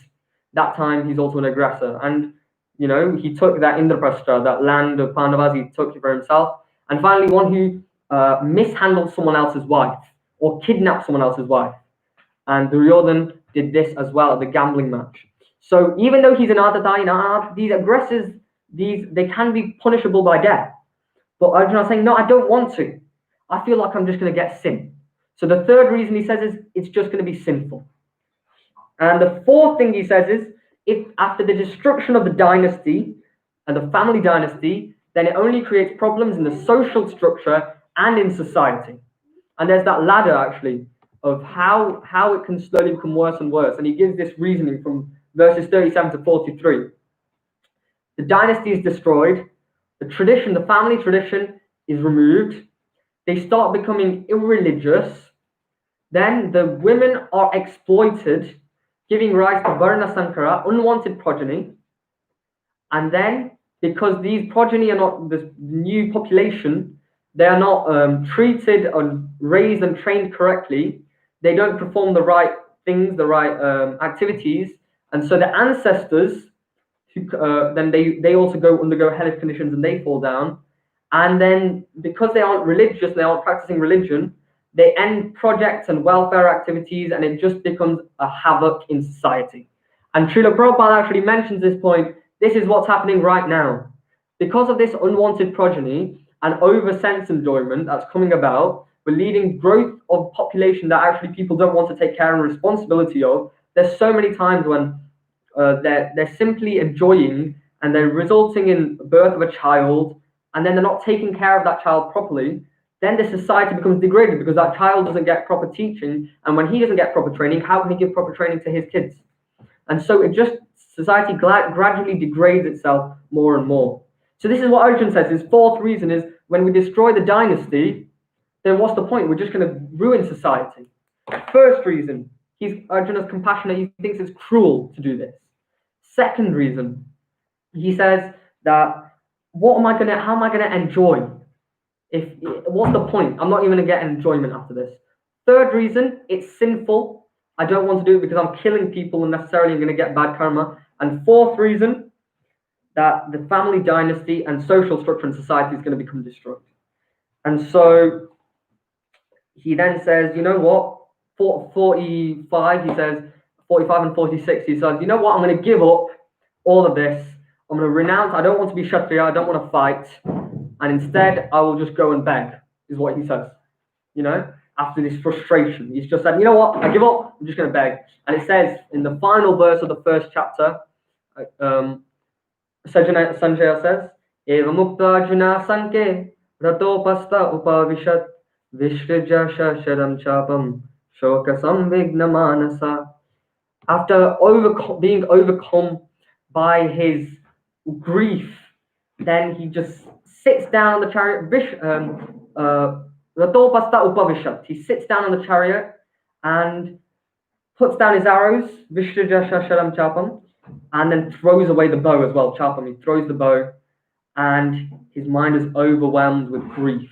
That time he's also an aggressor. And, he took that Introspects, that land of Pandavas, he took it for himself. And finally, one who mishandled someone else's wife or kidnapped someone else's wife. And Duryodhan did this as well at the gambling match. So even though he's an Atatayina, these aggressors, they can be punishable by death. But Arjuna is saying, no, I don't want to. I feel like I'm just going to get sin. So the third reason he says is it's just going to be sinful. And the fourth thing he says is, if after the destruction of the dynasty and the family dynasty, then it only creates problems in the social structure and in society. And there's that ladder actually of how it can slowly become worse and worse. And he gives this reasoning from verses 37 to 43. The dynasty is destroyed. The family tradition is removed. They start becoming irreligious. Then the women are exploited, giving rise to Varna Sankara, unwanted progeny. And then, because these progeny are not the new population, they are not treated and raised and trained correctly, they don't perform the right things, the right activities, and so the ancestors, then they also undergo hellish conditions and they fall down. And then because they aren't religious, they aren't practicing religion, they end projects and welfare activities, and it just becomes a havoc in society. And Srila Prabhupada actually mentions this point. This is what's happening right now. Because of this unwanted progeny and over sense enjoyment that's coming about, we're leading growth of population that actually people don't want to take care and responsibility of. There's so many times when they're simply enjoying and they're resulting in birth of a child, and then they're not taking care of that child properly. Then the society becomes degraded because that child doesn't get proper teaching, and when he doesn't get proper training, how can he give proper training to his kids? And so it just society gradually degrades itself more and more. So this is what Arjun says. His fourth reason is when we destroy the dynasty, then what's the point? We're just going to ruin society. First reason, Arjun is compassionate. He thinks it's cruel to do this. Second reason, he says that how am I gonna enjoy? What's the point? I'm not even gonna get enjoyment after this. Third reason, it's sinful. I don't want to do it because I'm killing people and necessarily I'm gonna get bad karma. And fourth reason, that the family dynasty and social structure in society is going to become destroyed. And so he then says, you know what? 45, he says, 45 and 46, he says, you know what? I'm going to give up all of this. I'm going to renounce. I don't want to be Kshatriya. I don't want to fight. And instead, I will just go and beg, is what he says. You know, after this frustration, he's just said, you know what? I give up. I'm just going to beg. And it says in the final verse of the first chapter, Sanjaya says, Eva mukta Arjuna sanke ratopasta upavishat vishraja sharam chapam shoka samvigna manasa. After being overcome by his grief, then he just sits down on the chariot. Ratopasta upavishat. He sits down on the chariot and puts down his arrows, vishraja sharam chapam, and then throws away the bow as well. Chapam, he throws the bow, and his mind is overwhelmed with grief.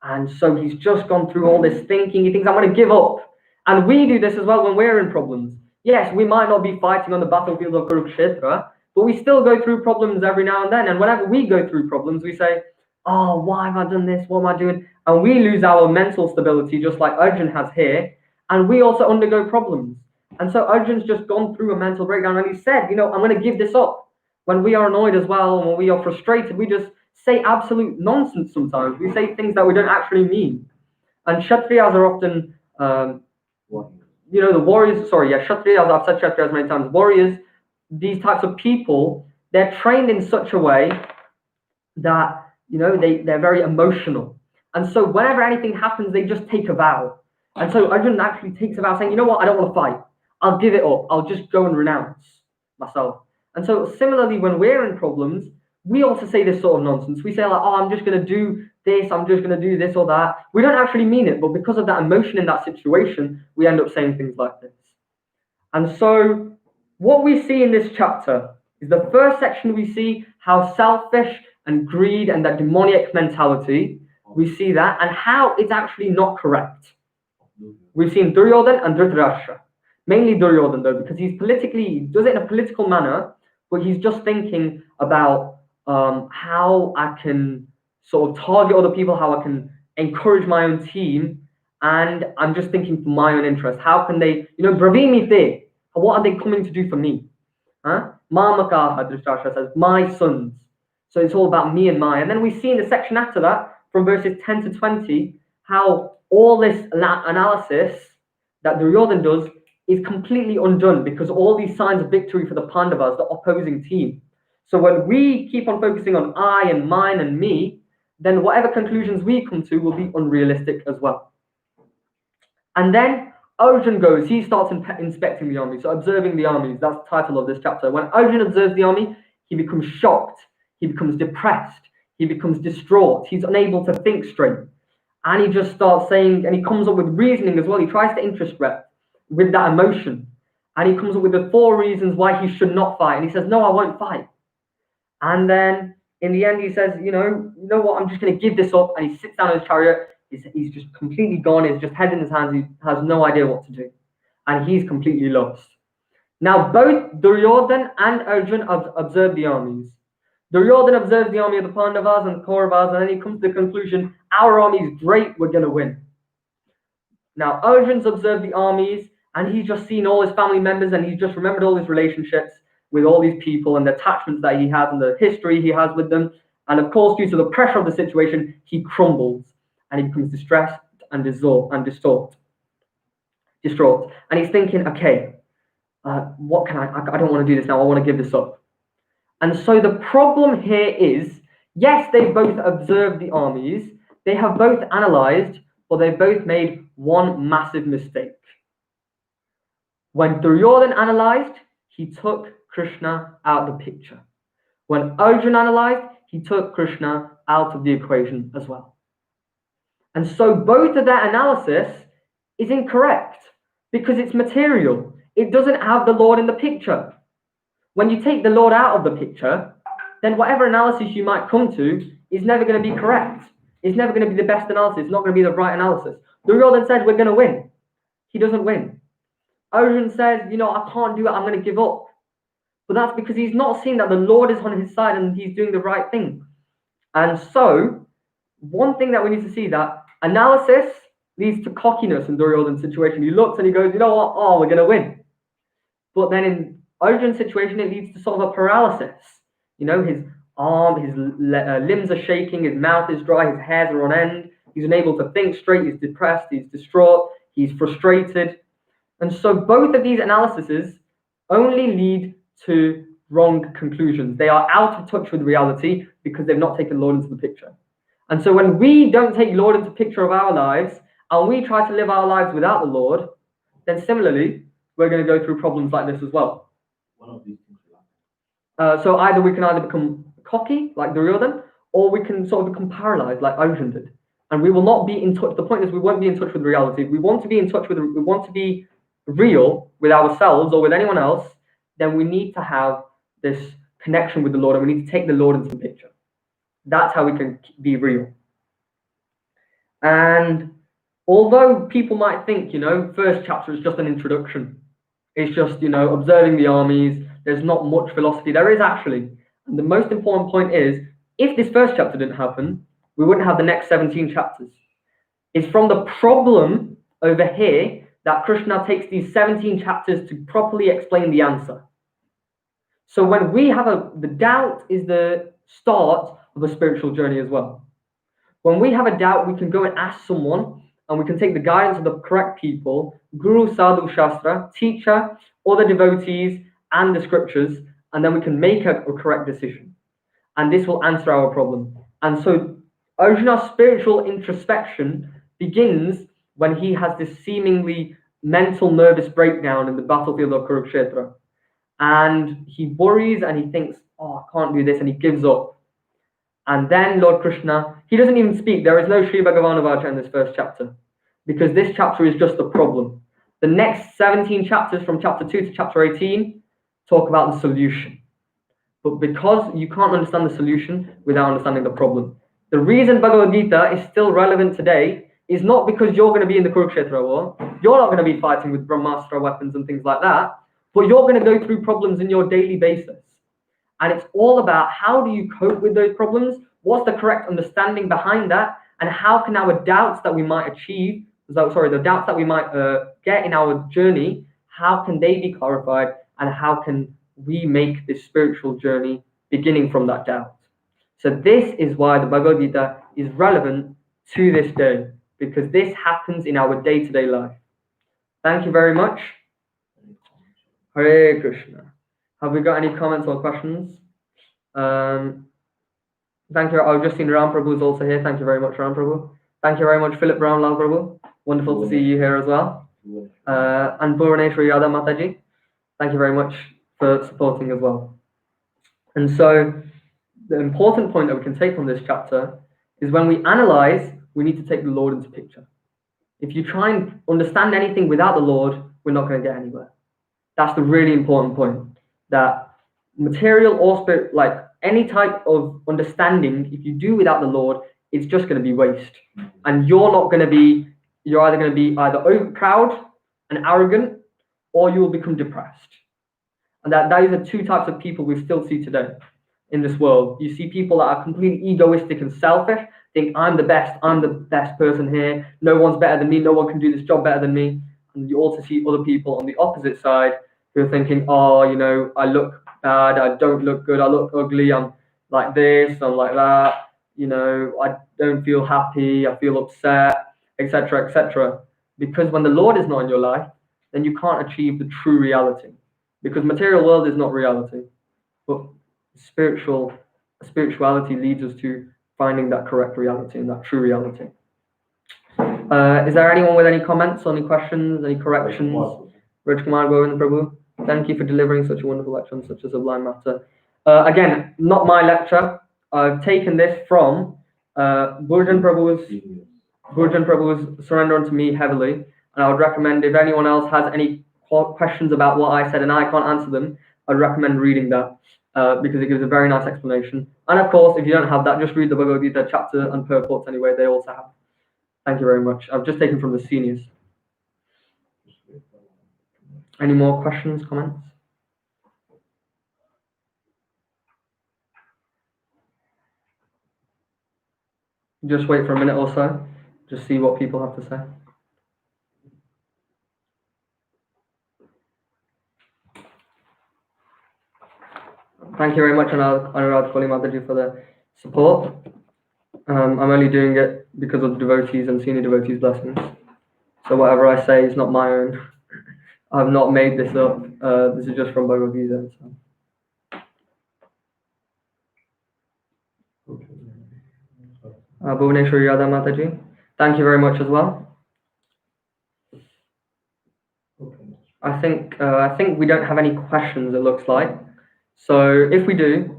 And so he's just gone through all this thinking. He thinks, I'm going to give up. And we do this as well when we're in problems. Yes, we might not be fighting on the battlefield of Kurukshetra, but we still go through problems every now and then. And whenever we go through problems, we say, oh, why have I done this? What am I doing? And we lose our mental stability, just like Arjun has here. And we also undergo problems. And so Arjun's just gone through a mental breakdown, and he said, you know, I'm going to give this up. When we are annoyed as well, and when we are frustrated, we just say absolute nonsense sometimes. We say things that we don't actually mean. And Kshatriyas are often, you know, the warriors, Kshatriyas, I've said Kshatriyas many times, warriors, these types of people, they're trained in such a way that, you know, they're very emotional. And so whenever anything happens, they just take a vow. And so Arjun actually takes a vow saying, you know what, I don't want to fight. I'll give it up. I'll just go and renounce myself. And so similarly, when we're in problems, we also say this sort of nonsense. We say like, oh, I'm just going to do this. I'm just going to do this or that. We don't actually mean it, but because of that emotion in that situation, we end up saying things like this. And so what we see in this chapter is the first section. We see how selfish and greed and that demoniac mentality, we see that, and how it's actually not correct. We've seen Duryodhan and Dhritarashtra. Mainly Duryodhan, though, because he does it in a political manner, but he's just thinking about how I can sort of target other people, how I can encourage my own team, and I'm just thinking for my own interest. How can they, you know, bravimi te? What are they coming to do for me? Mamakaha, Dhritarashtra says, my sons. So it's all about me and mine. And then we see in the section after that, from verses 10 to 20, how all this analysis that Duryodhan does is completely undone because all these signs of victory for the Pandavas, the opposing team. So when we keep on focusing on I and mine and me, then whatever conclusions we come to will be unrealistic as well. And then Arjun goes, he starts inspecting the army, so observing the armies. That's the title of this chapter. When Arjun observes the army, he becomes shocked, he becomes depressed, he becomes distraught, he's unable to think straight. And he just starts saying, and he comes up with reasoning as well. He tries to introspect with that emotion. And he comes up with the 4 reasons why he should not fight. And he says, no, I won't fight. And then in the end, he says, you know what, I'm just going to give this up. And he sits down in his chariot. He's just completely gone. He's just head in his hands. He has no idea what to do. And he's completely lost. Now, both Duryodhan and Arjun observe the armies. Duryodhan observes the army of the Pandavas and Kauravas, and then he comes to the conclusion, our army is great, we're going to win. Now, Arjun's observed the armies, and he's just seen all his family members, and he's just remembered all his relationships with all these people and the attachments that he has and the history he has with them. And of course, due to the pressure of the situation, he crumbles and he becomes distressed and distraught. And he's thinking, okay, what can I don't want to do this now. I want to give this up. And so the problem here is, yes, they both observed the armies. They have both analyzed, but they've both made one massive mistake. When Duryodhan analyzed, he took Krishna out of the picture. When Arjun analyzed, he took Krishna out of the equation as well. And so both of their analysis is incorrect because it's material. It doesn't have the Lord in the picture. When you take the Lord out of the picture, then whatever analysis you might come to is never going to be correct. It's never going to be the best analysis. It's not going to be the right analysis. Duryodhan said, we're going to win. He doesn't win. Arjun says, I can't do it. I'm going to give up. But that's because he's not seeing that the Lord is on his side and he's doing the right thing. And so, one thing that we need to see that analysis leads to cockiness in Duryodhan's situation. He looks and he goes, you know what? Oh, we're going to win. But then in Arjun's situation, it leads to sort of a paralysis. His arm, his limbs are shaking, his mouth is dry, his hairs are on end. He's unable to think straight. He's depressed. He's distraught. He's frustrated. And so both of these analyses only lead to wrong conclusions. They are out of touch with reality because they've not taken Lord into the picture. And so when we don't take Lord into the picture of our lives and we try to live our lives without the Lord, then similarly, we're going to go through problems like this as well. One of these things. So either we can become cocky like Duryodhan, or we can sort of become paralyzed like Arjun did. And we will not be in touch. The point is we won't be in touch with reality. If we want to be in touch with, we want to be real with ourselves or with anyone else, then we need to have this connection with the Lord and we need to take the Lord into the picture. That's how we can be real. And although people might think, first chapter is just an introduction. It's just, observing the armies. There's not much philosophy. There is actually. And the most important point is, if this first chapter didn't happen, we wouldn't have the next 17 chapters. It's from the problem over here that Krishna takes these 17 chapters to properly explain the answer. So when we have the doubt is the start of a spiritual journey as well. When we have a doubt, we can go and ask someone and we can take the guidance of the correct people, Guru, Sadhu, Shastra, teacher, other devotees, and the scriptures, and then we can make a correct decision. And this will answer our problem. And so Arjuna's spiritual introspection begins when he has this seemingly mental nervous breakdown in the battlefield of Kurukshetra. And he worries and he thinks, oh, I can't do this, and he gives up. And then Lord Krishna, he doesn't even speak. There is no Sri Bhagavanavacha in this first chapter, because this chapter is just the problem. The next 17 chapters from chapter 2 to chapter 18 talk about the solution. But because you can't understand the solution without understanding the problem. The reason Bhagavad Gita is still relevant today is not because you're going to be in the Kurukshetra war. You're not going to be fighting with Brahmastra weapons and things like that. But you're going to go through problems in your daily basis. And it's all about how do you cope with those problems? What's the correct understanding behind that? And how can our doubts that we might achieve, the doubts that we might get in our journey, how can they be clarified? And how can we make this spiritual journey beginning from that doubt? So this is why the Bhagavad Gita is relevant to this day, because this happens in our day-to-day life. Thank you very much. Hare Krishna. Have we got any comments or questions? Thank you. I've just seen Ram Prabhu is also here. Thank you very much, Ram Prabhu. Thank you very much, Philip Brown Lal Prabhu. Wonderful to see you here as well. And Bhuvaneshwari Yadav Mataji. Thank you very much for supporting as well. And so the important point that we can take from this chapter is when we analyze, we need to take the Lord into picture. If you try and understand anything without the Lord, we're not going to get anywhere. That's the really important point. That material or spirit, like any type of understanding, if you do without the Lord, it's just going to be waste. And you're either going to be over proud and arrogant, or you will become depressed. And those are two types of people we still see today in this world. You see people that are completely egoistic and selfish, think I'm the best person here, no one's better than me, no one can do this job better than me. And you also see other people on the opposite side who are thinking, oh, you know, I look bad, I don't look good, I look ugly, I'm like this, I'm like that, you know, I don't feel happy, I feel upset, etc., etc. Because when the Lord is not in your life, then you can't achieve the true reality. Because material world is not reality, but spirituality leads us to finding that correct reality and that true reality. Is there anyone with any comments, any questions, any corrections? Raj Kumar Govind Prabhu, thank you for delivering such a wonderful lecture on such a sublime matter. Again, not my lecture. I've taken this from Burjan Prabhu's Surrender Unto Me Heavily, and I would recommend if anyone else has any questions about what I said and I can't answer them, I'd recommend reading that because it gives a very nice explanation. And of course, if you don't have that, just read the Bhagavad Gita chapter and purports anyway, they also have. Thank you very much. I've just taken from the seniors. Any more questions, comments? Just wait for a minute or so, just see what people have to say. Thank you very much, Anurad Koli Mataji, for the support. I'm only doing it because of the devotees and senior devotees' blessings. So whatever I say is not my own. I've not made this up. This is just from Bhagavad Gita. Bhuvaneshwari Radha Mataji, thank you very much as well. I think we don't have any questions, it looks like. So if we do,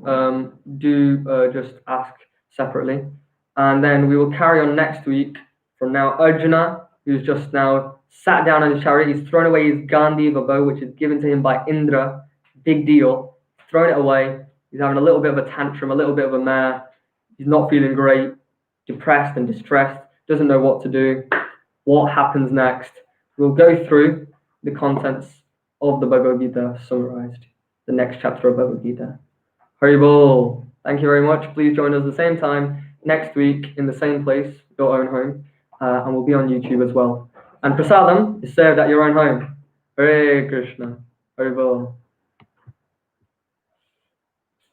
just ask separately. And then we will carry on next week from now. Arjuna, who's just now sat down in his chariot, he's thrown away his Gandhiva bow, which is given to him by Indra. Big deal. Thrown it away. He's having a little bit of a tantrum, a little bit of a mare. He's not feeling great, depressed and distressed, doesn't know what to do. What happens next? We'll go through the contents of the Bhagavad Gita summarized, the next chapter of Bhagavad Gita. Hari Bol. Thank you very much. Please join us at the same time next week in the same place, your own home, and we'll be on YouTube as well. And prasadam is served at your own home. Hare Krishna. Hari Bol.